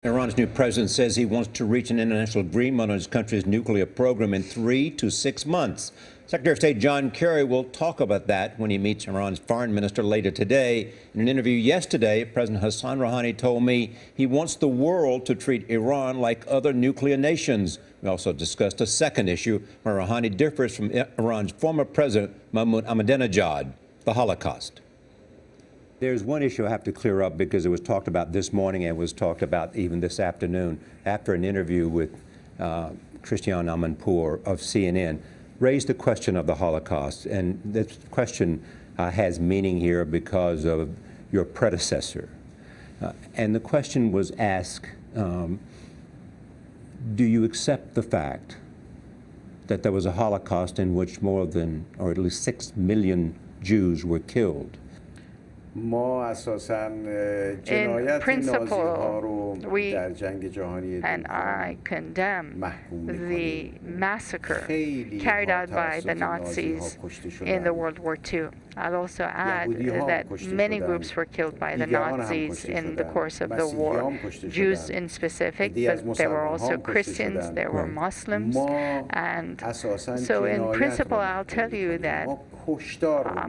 Iran's new president says he wants to reach an international agreement on his country's nuclear program in 3 to 6 months. Secretary of State John Kerry will talk about that when he meets Iran's foreign minister later today. In an interview yesterday, President Hassan Rouhani told me he wants the world to treat Iran like other nuclear nations. We also discussed a second issue where Rouhani differs from Iran's former president, Mahmoud Ahmadinejad, the Holocaust. There's one issue I have to clear up because it was talked about this morning and was talked about even this afternoon after an interview with Christiane Amanpour of CNN, raised the question of the Holocaust. And this question has meaning here because of your predecessor. And the question was asked, do you accept the fact that there was a Holocaust in which more than, or at least 6 million Jews were killed? In principle, we and I condemn the massacre carried out by the Nazis in the World War II. I'll also add that many groups were killed by the Nazis in the course of the war, Jews in specific, but there were also Christians, there were Muslims, and so in principle I'll tell you that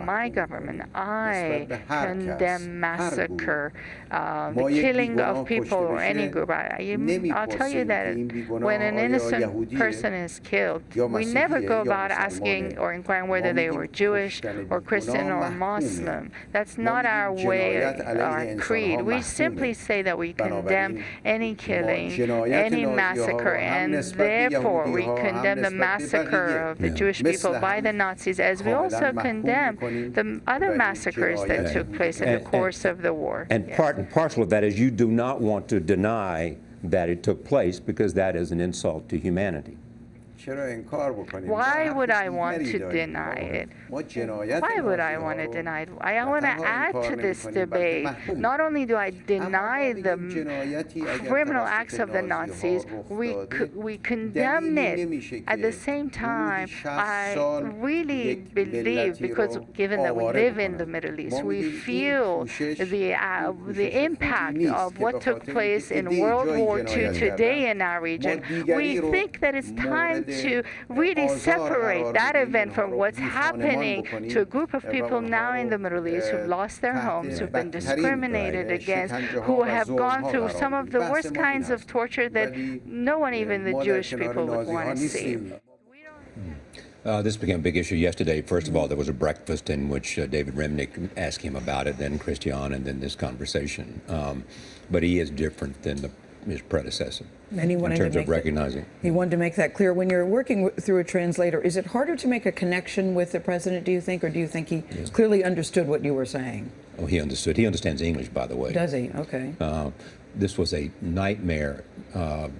my government, I condemn massacre, the killing of people or any group. I'll tell you that when an innocent person is killed, we never go about asking or inquiring whether they were Jewish or Christian or Muslim. That's not our way, our creed. We simply say that we condemn any killing, any massacre, and therefore we condemn the massacre of the Jewish people by the Nazis, as we also condemn the other massacres that took place in the course of the war. And part and parcel of that is you do not want to deny that it took place because that is an insult to humanity. Why would I want to deny it? Why would I want to deny it? I want to add to this debate. Not only do I deny the criminal acts of the Nazis, we condemn it. At the same time, I really believe, because given that we live in the Middle East, we feel the impact of what took place in World War II today in our region. We think that it's time to really separate that event from what's happening to a group of people now in the Middle East who've lost their homes, who've been discriminated against, who have gone through some of the worst kinds of torture that no one, even the Jewish people, would want to see. This became a big issue yesterday. First of all, there was a breakfast in which David Remnick asked him about it, then Christiane, and then this conversation. But he is different than his predecessor in terms of recognizing. He wanted to make that clear. When you're working through a translator, is it harder to make a connection with the president, do you think, or do you think he clearly understood what you were saying? Oh, he understood. He understands English, by the way. Does he? Okay. This was a nightmare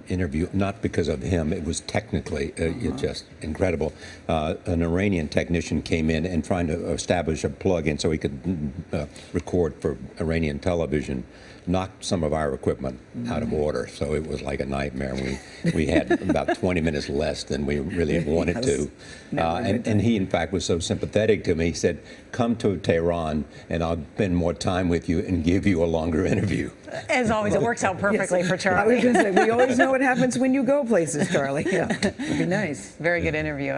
interview, not because of him. It was technically just incredible. An Iranian technician came in and trying to establish a plug-in so he could record for Iranian television, knocked some of our equipment out of order. So it was like a nightmare. We had about 20 minutes less than we really wanted to. And he, in fact, was so sympathetic to me. He said, come to Tehran and I'll spend more time with you and give you a longer interview. As always, it works out perfectly for Charlie. I was going to say, we always know what happens when you go places, Charlie. Yeah, it'd be nice. Very good interview.